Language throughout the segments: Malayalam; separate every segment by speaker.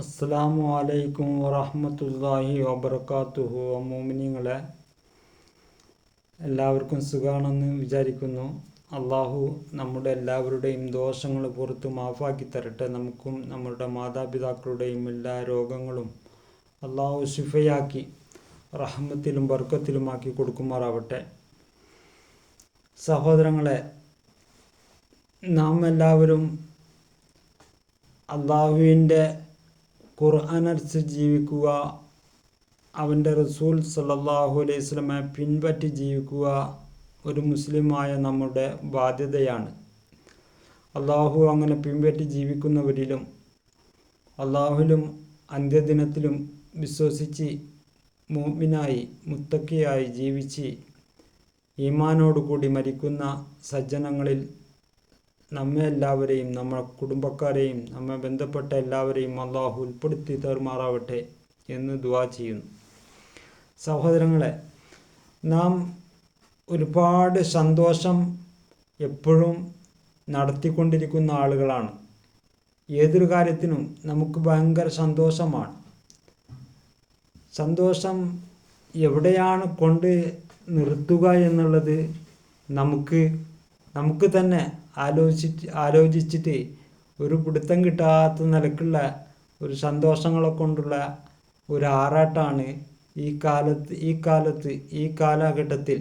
Speaker 1: അസ്സലാമു അലൈക്കും വറഹ്മത്തുള്ളാഹി വബറകാതുഹു. മോമിനീങ്ങളെ, എല്ലാവർക്കും സുഖാണെന്ന് വിചാരിക്കുന്നു. അള്ളാഹു നമ്മുടെ എല്ലാവരുടെയും ദോഷങ്ങൾ പുറത്ത് മാഫാക്കി തരട്ടെ. നമുക്കും നമ്മുടെ മാതാപിതാക്കളുടെയും എല്ലാ രോഗങ്ങളും അള്ളാഹു ശിഫയാക്കി റഹ്മത്തിലും ബർക്കത്തിലുമാക്കി കൊടുക്കുമാറാവട്ടെ. സഹോദരങ്ങളെ, നാം എല്ലാവരും അള്ളാഹുവിൻ്റെ ഖുർആനനുസരിച്ച് ജീവിക്കുക, അവൻ്റെ റസൂൽ സല്ലല്ലാഹു അലൈഹി വസല്ലമയെ പിൻപറ്റി ജീവിക്കുക ഒരു മുസ്ലിമായ നമ്മുടെ ബാധ്യതയാണ്. അള്ളാഹു അങ്ങനെ പിൻപറ്റി ജീവിക്കുന്നവരിലും അള്ളാഹുവിലും അന്ത്യദിനത്തിലും വിശ്വസിച്ച് മുഅ്മിനായി മുത്തക്കിയായി ജീവിച്ച് ഈമാനോടുകൂടി മരിക്കുന്ന സജ്ജനങ്ങളിൽ നമ്മെ എല്ലാവരെയും, നമ്മുടെ കുടുംബക്കാരെയും, നമ്മെ ബന്ധപ്പെട്ട എല്ലാവരെയും അള്ളാഹു ഉൾപ്പെടുത്തി തരുമാറാവട്ടെ എന്ന് ദുആ ചെയ്യുന്നു. സഹോദരങ്ങളെ, നാം ഒരുപാട് സന്തോഷം എപ്പോഴും നടത്തിക്കൊണ്ടിരിക്കുന്ന ആളുകളാണ്. ഏതൊരു കാര്യത്തിനും നമുക്ക് ഭയങ്കര സന്തോഷമാണ്. സന്തോഷം എവിടെയാണ് കൊണ്ട് നിർത്തുക എന്നുള്ളത് നമുക്ക് തന്നെ ആലോചിച്ചിട്ട് ഒരു പിടുത്തം കിട്ടാത്ത നിലക്കുള്ള ഒരു സന്തോഷങ്ങളെ കൊണ്ടുള്ള ഒരു ആറാട്ടാണ് ഈ കാലഘട്ടത്തിൽ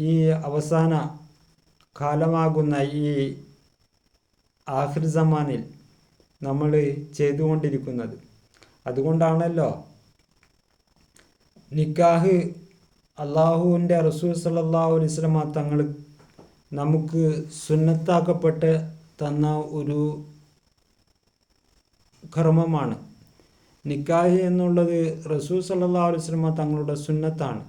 Speaker 1: ഈ അവസാന കാലമാകുന്ന ഈ ആഖിർ സമാനിൽ നമ്മൾ ചെയ്തുകൊണ്ടിരിക്കുന്നത്. അതുകൊണ്ടാണല്ലോ നിക്കാഹ് അള്ളാഹുവിൻ്റെ റസൂൽ സല്ലല്ലാഹു അലൈഹി വസല്ലമ തങ്ങൾ നമുക്ക് സുന്നത്താക്കപ്പെട്ട് തന്ന ഒരു കർമ്മമാണ്. നിക്കാഹ് എന്നുള്ളത് റസൂൽ സല്ലല്ലാഹു അലൈഹി വസല്ലമ തങ്ങളുടെ സുന്നത്താണ്.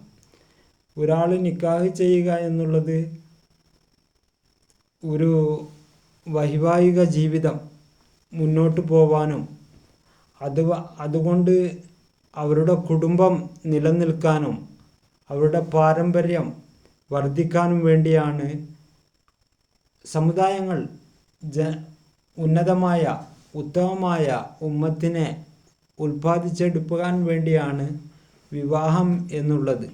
Speaker 1: ഒരാൾ നിക്കാഹ് ചെയ്യുക എന്നുള്ളത് ഒരു വൈവാഹിക ജീവിതം മുന്നോട്ട് പോവാനും അതുകൊണ്ട് അവരുടെ കുടുംബം നിലനിൽക്കാനും അവരുടെ പാരമ്പര്യം വർദ്ധിക്കാനും വേണ്ടിയാണ്. സമുദായങ്ങൾ ഉത്തമമായ ഉമ്മത്തിനെ ഉൽപ്പാദിച്ചെടുക്കാൻ വേണ്ടിയാണ് വിവാഹം എന്നുള്ളത്.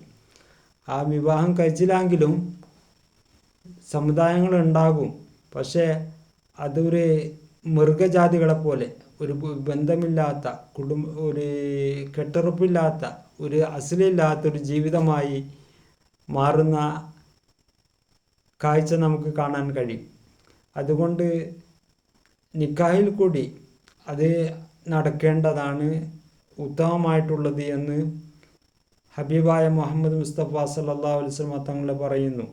Speaker 1: ആ വിവാഹം കഴിച്ചില്ലെങ്കിലും സമുദായങ്ങളുണ്ടാകും. പക്ഷേ അതൊരു മൃഗജാതികളെ പോലെ ഒരു ബന്ധമില്ലാത്ത ഒരു കെട്ടുറപ്പില്ലാത്ത ഒരു അസലില്ലാത്തൊരു ജീവിതമായി മാറുന്ന കാഴ്ച നമുക്ക് കാണാൻ കഴിയും. അതുകൊണ്ട് നിക്കാഹിൽ കൂടി അത് നടക്കേണ്ടതാണ് ഉത്തമമായിട്ടുള്ളത് എന്ന് ഹബീബായ മുഹമ്മദ് മുസ്തഫ സല്ലല്ലാഹു അലൈഹി വസല്ലം തങ്ങൾ പറയുന്നു.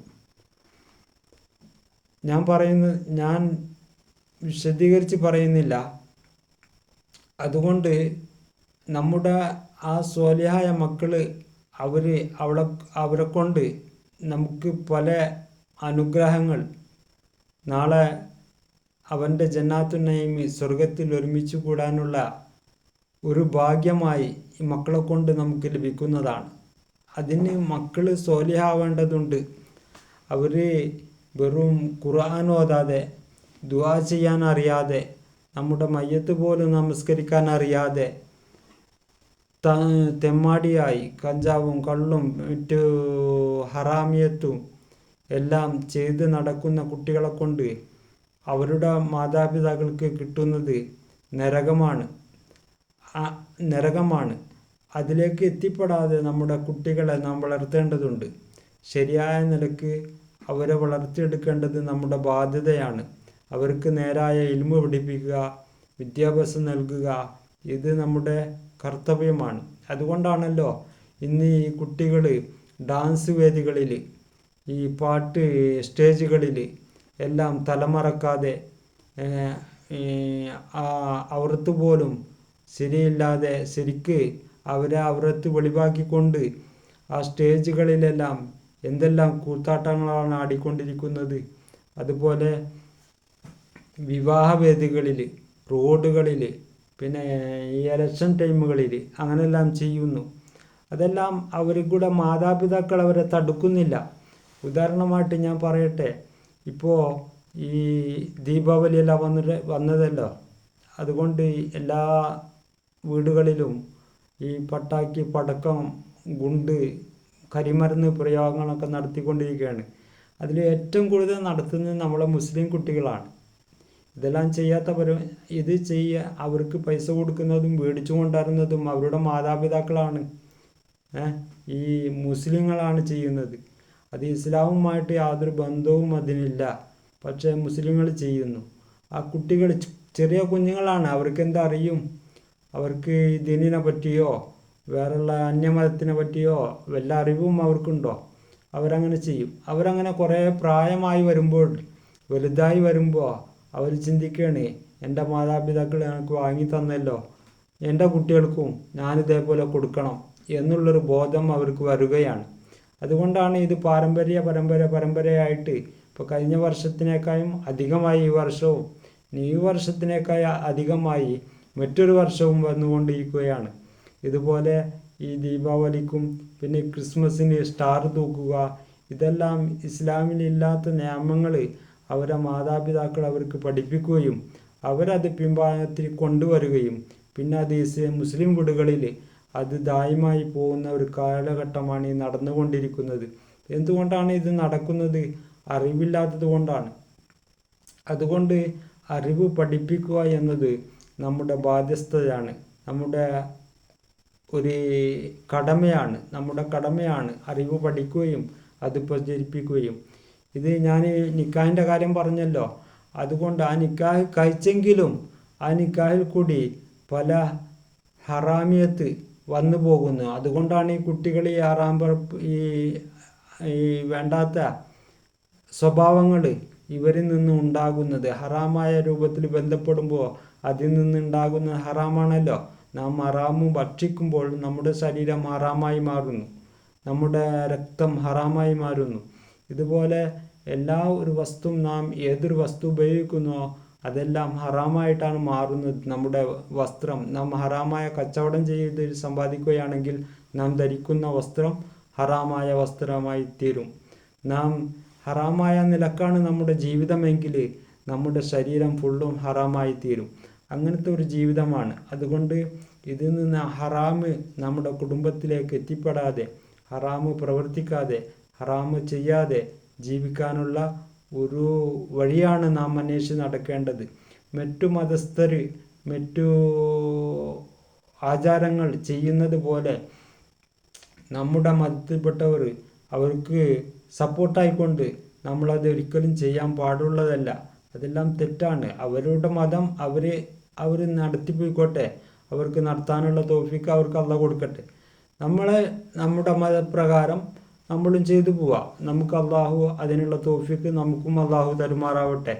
Speaker 1: ഞാൻ വിശദീകരിച്ച് പറയുന്നില്ല. അതുകൊണ്ട് നമ്മുടെ ആ സ്വാലിഹായ മക്കള് അവരെ കൊണ്ട് നമുക്ക് പല അനുഗ്രഹങ്ങൾ നാളെ അവൻ്റെ ജന്നാത്തുൻ നഈം സ്വർഗത്തിൽ ഒരുമിച്ച് കൂടാനുള്ള ഒരു ഭാഗ്യമായി ഈ മക്കളെ കൊണ്ട് നമുക്ക് ലഭിക്കുന്നതാണ്. അതിന് മക്കൾ സ്വാലിഹാവേണ്ടതുണ്ട്. അവർ വെറും ഖുർആൻ ഓതാതെ, ദുആ ചെയ്യാൻ അറിയാതെ, നമ്മുടെ മയ്യത്ത് പോലും നമസ്കരിക്കാൻ അറിയാതെ തെമ്മാടിയായി കഞ്ചാവും കള്ളും മറ്റു ഹറാമിയത്തും എല്ലാം ചെയ്ത് നടക്കുന്ന കുട്ടികളെ കൊണ്ട് അവരുടെ മാതാപിതാക്കൾക്ക് കിട്ടുന്നത് നരകമാണ്. അതിലേക്ക് എത്തിപ്പെടാതെ നമ്മുടെ കുട്ടികളെ നാം വളർത്തേണ്ടതുണ്ട്. ശരിയായ നിലക്ക് അവരെ വളർത്തിയെടുക്കേണ്ടത് നമ്മുടെ ബാധ്യതയാണ്. അവർക്ക് നേരായ ഇൽമു പഠിപ്പിക്കുക, വിദ്യാഭ്യാസം നൽകുക, ഇത് നമ്മുടെ കർത്തവ്യമാണ്. അതുകൊണ്ടാണല്ലോ ഇന്ന് ഈ കുട്ടികൾ ഡാൻസ് വേദികളിൽ, ഈ പാട്ട് സ്റ്റേജുകളിൽ എല്ലാം തലമറക്കാതെ ഔറത്ത് പോലും ശരിയില്ലാതെ ശരിക്ക് ഔറത്ത് വെളിവാക്കിക്കൊണ്ട് ആ സ്റ്റേജുകളിലെല്ലാം എന്തെല്ലാം കൂത്താട്ടങ്ങളാണ് ആടിക്കൊണ്ടിരിക്കുന്നത്. അതുപോലെ വിവാഹവേദികളിൽ, റോഡുകളിൽ, പിന്നെ ഈ ഇലക്ഷൻ ടൈമുകളിൽ അങ്ങനെല്ലാം ചെയ്യുന്നു. അതെല്ലാം കൂടെ മാതാപിതാക്കൾ അവരെ തടുക്കുന്നില്ല. ഉദാഹരണമായിട്ട് ഞാൻ പറയട്ടെ, ഇപ്പോൾ ഈ ദീപാവലിയെല്ലാം വന്നതല്ലോ. അതുകൊണ്ട് എല്ലാ വീടുകളിലും ഈ പട്ടാക്കി, പടക്കം, ഗുണ്ട്, കരിമരുന്ന് പ്രയോഗങ്ങളൊക്കെ നടത്തിക്കൊണ്ടിരിക്കുകയാണ്. അതിൽ ഏറ്റവും കൂടുതൽ നടത്തുന്നത് നമ്മളെ മുസ്ലിം കുട്ടികളാണ്. ഇതെല്ലാം ഇത് അവർക്ക് പൈസ കൊടുക്കുന്നതും മേടിച്ചു കൊണ്ടുവരുന്നതും അവരുടെ മാതാപിതാക്കളാണ്. ഈ മുസ്ലിങ്ങളാണ് ചെയ്യുന്നത്. അത് ഇസ്ലാമുമായിട്ട് യാതൊരു ബന്ധവും അതിനില്ല. പക്ഷേ മുസ്ലിങ്ങൾ ചെയ്യുന്നു. ആ കുട്ടികൾ ചെറിയ കുഞ്ഞുങ്ങളാണ്, അവർക്ക് എന്താ അറിയും? അവർക്ക് ദീനിനെ പറ്റിയോ വേറെയുള്ള അന്യമതത്തിനെ പറ്റിയോ വല്ല അറിവും അവർക്കുണ്ടോ? അവരങ്ങനെ ചെയ്യും. അവരങ്ങനെ കുറേ പ്രായമായി വരുമ്പോൾ, വലുതായി വരുമ്പോൾ അവർ ചിന്തിക്കുകയാണ്, എൻ്റെ മാതാപിതാക്കൾ എനിക്ക് വാങ്ങി തന്നല്ലോ, എൻ്റെ കുട്ടികൾക്കും ഞാനിതേപോലെ കൊടുക്കണം എന്നുള്ളൊരു ബോധം അവർക്ക് വരികയാണ്. അതുകൊണ്ടാണ് ഇത് പരമ്പരയായിട്ട് ഇപ്പോൾ കഴിഞ്ഞ വർഷത്തിനേക്കാളും അധികമായി ഈ വർഷവും, ഈ വർഷത്തിനേക്കാൾ അധികമായി മറ്റൊരു വർഷവും വന്നുകൊണ്ടിരിക്കുകയാണ്. ഇതുപോലെ ഈ ദീപാവലിക്കും പിന്നെ ക്രിസ്മസിന് സ്റ്റാർ തൂക്കുക, ഇതെല്ലാം ഇസ്ലാമിലില്ലാത്ത നിയമങ്ങൾ അവരെ മാതാപിതാക്കൾ അവർക്ക് പഠിപ്പിക്കുകയും അവരത് പിൻഭാഗത്തിൽ കൊണ്ടുവരികയും പിന്നെ അത് മുസ്ലിം വീടുകളിൽ അത് ദായമായി പോകുന്ന ഒരു കാലഘട്ടമാണ് ഈ നടന്നുകൊണ്ടിരിക്കുന്നത്. എന്തുകൊണ്ടാണ് ഇത് നടക്കുന്നത്? അറിവില്ലാത്തത് കൊണ്ടാണ്. അതുകൊണ്ട് അറിവ് പഠിപ്പിക്കുക എന്നത് നമ്മുടെ ബാധ്യസ്ഥതയാണ്, നമ്മുടെ ഒരു കടമയാണ്. അറിവ് പഠിക്കുകയും അത് പ്രചരിപ്പിക്കുകയും. ഇത് ഞാൻ നിക്കാഹിൻ്റെ കാര്യം പറഞ്ഞല്ലോ. അതുകൊണ്ട് ആ നിക്കാഹ് കഴിച്ചെങ്കിലും ആ നിക്കാഹിൽ കൂടി പല ഹറാമിയത്ത് വന്നു പോകുന്നു. അതുകൊണ്ടാണ് ഈ കുട്ടികൾ ഈ വേണ്ടാത്ത സ്വഭാവങ്ങൾ ഇവരിൽ നിന്ന് ഉണ്ടാകുന്നത്. ഹറാമായ രൂപത്തിൽ ബന്ധപ്പെടുമ്പോൾ അതിൽ നിന്നുണ്ടാകുന്ന ഹറാമാണല്ലോ. നാം ഹറാമ് ഭക്ഷിക്കുമ്പോൾ നമ്മുടെ ശരീരം ഹറാമായി മാറുന്നു, നമ്മുടെ രക്തം ഹറാമായി മാറുന്നു. ഇതുപോലെ ഒരു വസ്തു നാം ഏതൊരു വസ്തു ഉപയോഗിക്കുന്നോ അതെല്ലാം ഹറാമായിട്ടാണ് മാറുന്നത്. നമ്മുടെ വസ്ത്രം നാം ഹറാമായ കച്ചവടം ചെയ്ത് സമ്പാദിക്കുകയാണെങ്കിൽ നാം ധരിക്കുന്ന വസ്ത്രം ഹറാമായ വസ്ത്രമായി തീരും. നാം ഹറാമായ നിലക്കാണ് നമ്മുടെ ജീവിതമെങ്കിൽ നമ്മുടെ ശരീരം ഫുള്ളും ഹറാമായി തീരും. അങ്ങനത്തെ ഒരു ജീവിതമാണ്. അതുകൊണ്ട് ഇതിൽ നിന്ന് ഹറാമ് നമ്മുടെ കുടുംബത്തിലേക്ക് എത്തിപ്പെടാതെ, ഹറാമ് പ്രവർത്തിക്കാതെ, ഹറാമ് ചെയ്യാതെ ജീവിക്കാനുള്ള ഒരു വഴിയാണ് നാം അന്വേഷിച്ച് നടക്കേണ്ടത്. മറ്റു മതസ്ഥർ മറ്റു ആചാരങ്ങൾ ചെയ്യുന്നത് പോലെ നമ്മുടെ മതത്തിൽപ്പെട്ടവർ അവർക്ക് സപ്പോർട്ടായിക്കൊണ്ട് നമ്മളത് ഒരിക്കലും ചെയ്യാൻ പാടുള്ളതല്ല. അതെല്ലാം തെറ്റാണ്. അവരുടെ മതം അവർ നടത്തിപ്പോയിക്കോട്ടെ, അവർക്ക് നടത്താനുള്ള തൗഫീഖ് അവർക്ക് അല്ലാഹ് കൊടുക്കട്ടെ. നമ്മുടെ മതപ്രകാരം നമ്മളും ചെയ്തു പോവാം. നമുക്ക് അള്ളാഹു അതിനുള്ള തൗഫീഖ് നമുക്കും അള്ളാഹു തരുമാറാവട്ടെ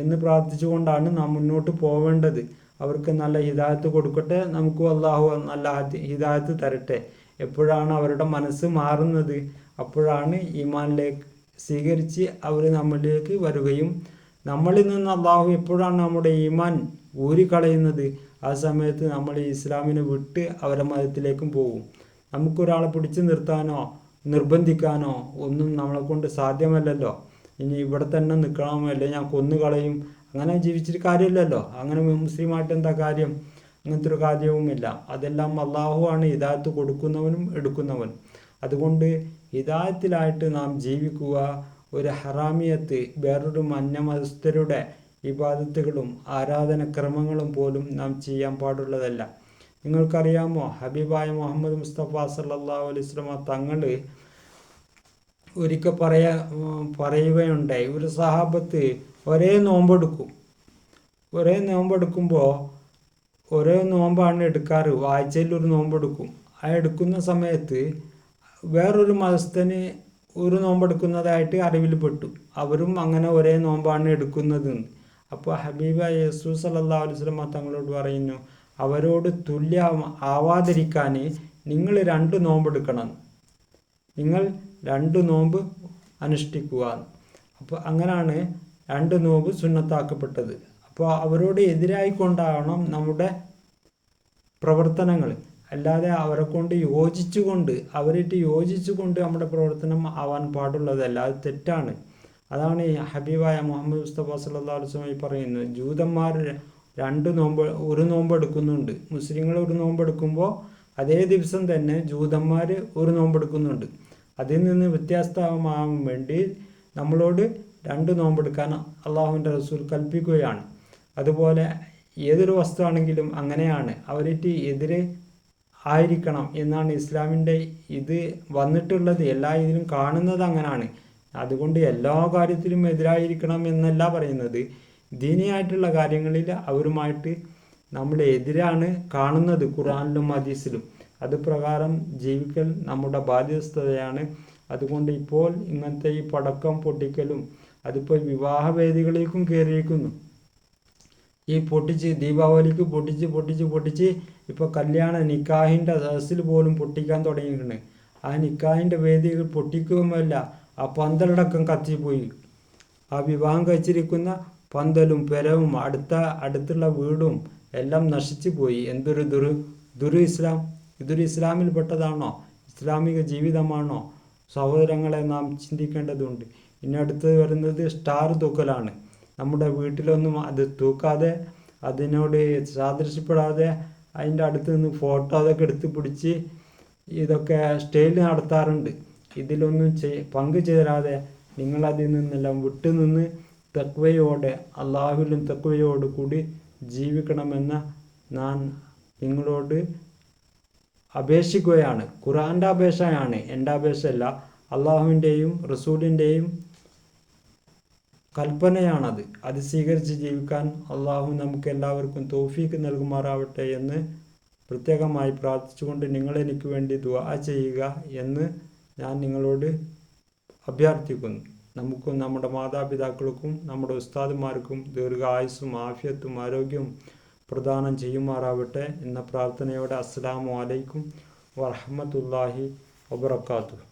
Speaker 1: എന്ന് പ്രാർത്ഥിച്ചുകൊണ്ടാണ് നാം മുന്നോട്ട് പോവേണ്ടത്. അവർക്ക് നല്ല ഹിദായത്ത് കൊടുക്കട്ടെ, നമുക്കും അള്ളാഹു നല്ല ഹിദായത്ത് തരട്ടെ. എപ്പോഴാണ് അവരുടെ മനസ്സ് മാറുന്നത്, അപ്പോഴാണ് ഈമാനിലേക്ക് സ്വീകരിച്ച് അവർ നമ്മളിലേക്ക് വരികയും നമ്മളിൽ നിന്ന് അള്ളാഹു എപ്പോഴാണ് നമ്മുടെ ഈമാൻ ഊരിക്കളയുന്നത്, ആ സമയത്ത് നമ്മൾ ഇസ്ലാമിനെ വിട്ട് അവരുടെ മതത്തിലേക്കും പോകും. നമുക്കൊരാളെ പിടിച്ചു നിർത്താനോ നിർബന്ധിക്കാനോ ഒന്നും നമ്മളെ കൊണ്ട് സാധ്യമല്ലല്ലോ. ഇനി ഇവിടെ തന്നെ നിൽക്കണം, അല്ലെങ്കിൽ ഞാൻ കൊന്നുകളയും, അങ്ങനെ ജീവിച്ചിട്ട് കാര്യമില്ലല്ലോ. അങ്ങനെ മുസ്ലിമായിട്ട് എന്താ കാര്യം? അങ്ങനത്തെ ഒരു കാര്യവുമില്ല. അതെല്ലാം അള്ളാഹു ആണ് ഹിദായത്ത് കൊടുക്കുന്നവനും എടുക്കുന്നവനും. അതുകൊണ്ട് ഹിദായത്തിലായിട്ട് നാം ജീവിക്കുക. ഒരു ഹറാമിയത്ത്, വേറൊരു അന്യമതസ്ഥരുടെ ഇബാദത്തുകളും ആരാധനക്രമങ്ങളും പോലും നാം ചെയ്യാൻ പാടുള്ളതല്ല. നിങ്ങൾക്കറിയാമോ, ഹബീബായ മുഹമ്മദ് മുസ്തഫ സല്ലല്ലാഹു അലൈഹി വസല്ലമ തങ്ങൾ ഒരിക്കൽ പറയുകയുണ്ടായി, ഒരു സഹാബത്ത് ഒരേ നോമ്പെടുക്കുമ്പോൾ ഒരേ നോമ്പാണ് എടുക്കാറ്. ആഴ്ചയിൽ ഒരു നോമ്പെടുക്കും. ആ എടുക്കുന്ന സമയത്ത് വേറൊരു മതസ്ഥന് ഒരു നോമ്പെടുക്കുന്നതായിട്ട് അറിവിൽപ്പെട്ടു. അവരും അങ്ങനെ ഒരേ നോമ്പാണ് എടുക്കുന്നത്. അപ്പോൾ ഹബീബായ യേശു സല്ലല്ലാഹു അലൈഹി വസല്ലമ തങ്ങളോട് പറയുന്നു, അവരോട് തുല്യ ആവാതിരിക്കാൻ നിങ്ങൾ 2 നോമ്പെടുക്കണം, നിങ്ങൾ 2 നോമ്പ് അനുഷ്ഠിക്കുക. അപ്പോൾ അങ്ങനെയാണ് 2 നോമ്പ് സുന്നത്താക്കപ്പെട്ടത്. അപ്പോൾ അവരോട് എതിരായിക്കൊണ്ടാവണം നമ്മുടെ പ്രവർത്തനങ്ങൾ, അല്ലാതെ അവരെ കൊണ്ട് യോജിച്ചുകൊണ്ട് നമ്മുടെ പ്രവർത്തനം ആവാൻ പാടുള്ളതല്ല. അത് തെറ്റാണ്. അതാണ് ഹബീബായ മുഹമ്മദ് മുസ്തഫ സല്ലല്ലാഹു അലൈഹി വസല്ലം പറയുന്നത്. ജൂതന്മാർ ഒരു നോമ്പ് എടുക്കുന്നുണ്ട്. മുസ്ലിങ്ങൾ ഒരു നോമ്പ് എടുക്കുമ്പോൾ അതേ ദിവസം തന്നെ ജൂതന്മാർ ഒരു നോമ്പ് എടുക്കുന്നുണ്ട്. അതിൽ നിന്ന് വ്യത്യസ്തമാകാൻ വേണ്ടി നമ്മളോട് 2 നോമ്പെടുക്കാൻ അള്ളാഹുവിൻ്റെ റസൂൽ കൽപ്പിക്കുകയാണ്. അതുപോലെ ഏതൊരു വസ്തുവാണെങ്കിലും അങ്ങനെയാണ്, അവർക്ക് എതിരെ ആയിരിക്കണം എന്നാണ് ഇസ്ലാമിൻ്റെ ഇത് വന്നിട്ടുള്ളത്. എല്ലാ ഇതിലും കാണുന്നത് അങ്ങനെയാണ്. അതുകൊണ്ട് എല്ലാ കാര്യത്തിലും എതിരായിരിക്കണം എന്നല്ല പറയുന്നത്. ദീനിയായിട്ടുള്ള കാര്യങ്ങളിൽ അവരുമായിട്ട് നമ്മൾ എതിരാണ് കാണുന്നത് ഖുർആനിലും ഹദീസിലും. അത് പ്രകാരം ജീവിക്കൽ നമ്മുടെ ബാധ്യസ്ഥതയാണ്. അതുകൊണ്ട് ഇപ്പോൾ ഇങ്ങനത്തെ ഈ പടക്കം പൊട്ടിക്കലും അതിപ്പോൾ വിവാഹവേദികളിലേക്കും കയറിയിരിക്കുന്നു. ഈ ദീപാവലിക്ക് പൊട്ടിച്ച് ഇപ്പോൾ നിക്കാഹിൻ്റെ സദസ്സിൽ പോലും പൊട്ടിക്കാൻ തുടങ്ങിയിട്ടുണ്ട്. ആ നിക്കാഹിൻ്റെ വേദികൾ പൊട്ടിക്കുമല്ല, ആ പന്തലടക്കം കത്തിപ്പോയി. ആ വിവാഹം കഴിച്ചിരിക്കുന്ന പന്തലും പെരവും അടുത്തുള്ള വീടും എല്ലാം നശിച്ചു പോയി. എന്തൊരു ഇസ്ലാം! ഇതൊരു ഇസ്ലാമിൽപ്പെട്ടതാണോ? ഇസ്ലാമിക ജീവിതമാണോ? സഹോദരങ്ങളെ, നാം ചിന്തിക്കേണ്ടതുണ്ട്. ഇനി അടുത്ത് വരുന്നത് സ്റ്റാർ തൂക്കലാണ്. നമ്മുടെ വീട്ടിലൊന്നും അത് തൂക്കാതെ, അതിനോട് സാദൃശ്യപ്പെടാതെ അതിൻ്റെ അടുത്ത് നിന്ന് ഫോട്ടോ അതൊക്കെ എടുത്ത് പിടിച്ച് ഇതൊക്കെ സ്റ്റേജിൽ നടത്താറുണ്ട്. ഇതിലൊന്നും പങ്കുചേരാതെ നിങ്ങളതിൽ നിന്നെല്ലാം വിട്ടുനിന്ന് തഖ്വയോടെ, അള്ളാഹുവിലും തഖ്വയോട് കൂടി ജീവിക്കണമെന്ന് ഞാൻ നിങ്ങളോട് അപേക്ഷിക്കുകയാണ്. ഖുർആൻ്റെ അപേക്ഷയാണ്, എൻ്റെ അപേക്ഷയല്ല. അള്ളാഹുവിൻ്റെയും റസൂലിൻ്റെയും കൽപ്പനയാണത്. അത് സ്വീകരിച്ച് ജീവിക്കാൻ അള്ളാഹു നമുക്ക് എല്ലാവർക്കും തൗഫീക്ക് നൽകുമാറാവട്ടെ എന്ന് പ്രത്യേകമായി പ്രാർത്ഥിച്ചുകൊണ്ട് നിങ്ങളെനിക്ക് വേണ്ടി ദുആ ചെയ്യുക എന്ന് ഞാൻ നിങ്ങളോട് അഭ്യർത്ഥിക്കുന്നു. നമുക്കും നമ്മുടെ മാതാപിതാക്കൾക്കും നമ്മുടെ ഉസ്താദുമാർക്കും ദീർഘായുസ്സും ആഫിയത്തും ആരോഗ്യവും പ്രദാനം ചെയ്യുമാറാവട്ടെ എന്ന പ്രാർത്ഥനയോടെ അസ്സലാമു അലൈക്കും വറഹ്മത്തുള്ളാഹി വബറകാതുഹു.